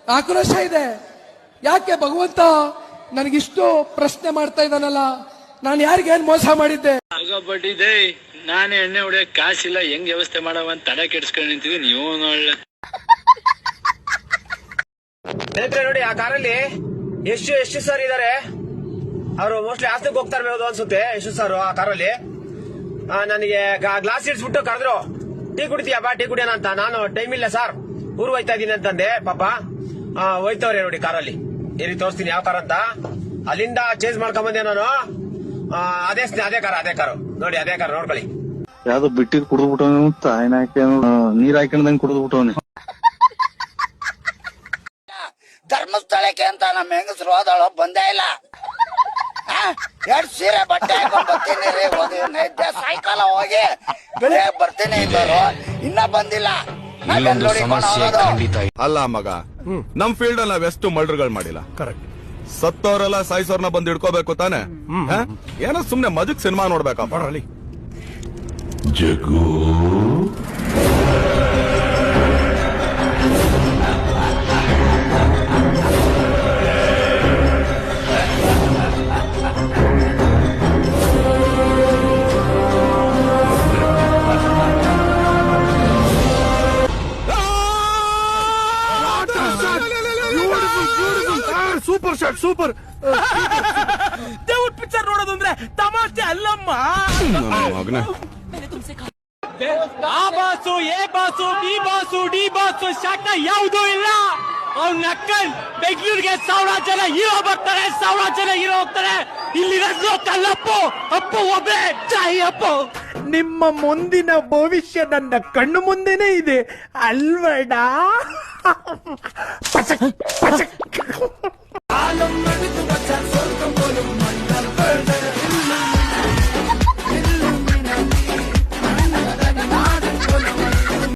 ಆಕ್ರೋಶ ಇದೆ. ಯಾಕೆ ಭಗವಂತ ನನಗಿಷ್ಟು ಪ್ರಶ್ನೆ ಮಾಡ್ತಾ ಇದ್ದಾನಲ್ಲ, ನಾನು ಯಾರಿಗೇನ್ ಮೋಸ ಮಾಡಿದ್ದೆ? ಬಡ್ಡಿದೆ ನಾನೇ ಎಣ್ಣೆ ಹೊಡೆಯಕ್ ಕಾಸಿಲ್ಲ, ಹೆಂಗ್ ವ್ಯವಸ್ಥೆ ಮಾಡವ ಅಂತ ತಲೆ ಕೆಡಿಸ್ಕೊಂಡು ನಿಂತಿದ್ವಿ. ನೀವು ನೋಡ್ಲೆ ನೋಡಿ ಆ ಕಾರಲ್ಲಿ ಎಷ್ಟು ಸರ್ ಇದಾರೆ. ಅವರು ಮೋಸ್ಟ್ಲಿ ಆಸ್ತಿಗೆ ಹೋಗ್ತಾ ಇರ್ಬೋದು ಅನ್ಸುತ್ತೆ. ಎಷ್ಟು ಸರ್ ಆ ಕಾರಲ್ಲಿ ನನಗೆ ಗ್ಲಾಸ್ ಇಡ್ಸ್ಬಿಟ್ಟು ಕರೆದ್ರು, ಟೀ ಕುಡಿತೀಯಾ ಬಾ ಟೀ ಕುಡಿಯೋಣ ಅಂತ. ನಾನು ಟೈಮ್ ಇಲ್ಲ ಸರ್, ಊರು ಹೋಯ್ತಾ ಇದೀನಿ ಅಂತಂದೆ. ಪಾಪ ಹೋಯ್ತವ್ರೆ ನೋಡಿ ಕಾರಲ್ಲಿ. ಏರಿ ತೋರಿಸ್ತೀನಿ ಯಾವ ಕಾರ್ ಅಂತ. ಅಲ್ಲಿಂದ ಚೇಂಜ್ ಮಾಡ್ಕೊಂಬಂದೆ ನಾನು. ಅದೇ ಕಾರು ನೋಡಿ, ಅದೇ ಕಾರ್ ನೋಡ್ಕೊಳ್ಳಿ. ಯಾವ್ದೋ ಬಿಟ್ಟಿದ್ ಕುಡಿದು ಬಿಟ್ಟವನು, ತಾಯಿನ ನೀರ್ ಹಾಕೊಂಡಂಗ್ ಕುಡಿದು ಬಿಟ್ಟವನು. ಧರ್ಮಸ್ಥಳಕ್ಕೆ ಅಂತ ನಮ್ಮ ಹೆಂಗಸರು ಹೋದಳು, ಬಂದೇ ಇಲ್ಲ. 2 ಸೀರೆ ಬಟ್ಟೆ ಹಾಕೊಂಡ್ ಬರ್ತೀನಿ ರೀ, ನೈದ್ಯ ಸಾಯಂಕಾಲ ಹೋಗಿ ಬೆಳಿಗ್ಗೆ ಬರ್ತೀನಿ ಇದ್ದವರು ಇನ್ನ ಬಂದಿಲ್ಲ. ಅಲ್ಲ ಮಗ, ನಮ್ ಫೀಲ್ಡ್ ಅಲ್ಲಿ ನಾವೆಷ್ಟು ಮರ್ಡರ್ಗಳು ಮಾಡಿಲ್ಲ. ಕರೆಕ್ಟ್. ಸತ್ತವರೆಲ್ಲ ಸಾಯಿಸೋರ್ನ ಬಂದ್ ಹಿಡ್ಕೋಬೇಕು ತಾನೆ. ಏನೋ ಸುಮ್ನೆ ಮಜಕ್ ಸಿನಿಮಾ ನೋಡ್ಬೇಕಪ್ಪ. Jagu super shot, super. ದೇವ್ರ ಪಿಕ್ಚರ್ ನೋಡೋದಂದ್ರೆ ತಮಾಷೆ ಅಲ್ಲಮ್ಮ. ಆ boss, A boss, B boss, D boss shot ಯಾವುದೂ ಇಲ್ಲ. ಅವ್ನ ನಕ್ಕಲ್ ಬೆಂಗಳೂರಿಗೆ 1000 ಜನ ಹೀರೋ ಬರ್ತಾರೆ, 1000 ಜನ ಹೀರೋ ಹೋಗ್ತಾರೆ. ಇಲ್ಲಿ ಕಲ್ಲಪ್ಪು ಅಪ್ಪು ಒಬ್ಬೇ ಚಾಯಿ ಅಪ್ಪು. ನಿಮ್ಮ ಮುಂದಿನ ಭವಿಷ್ಯ ನನ್ನ ಕಣ್ಣು ಮುಂದೆನೆ ಇದೆ ಅಲ್ವಡ. ಪಚಕ್ ಪಚಕ್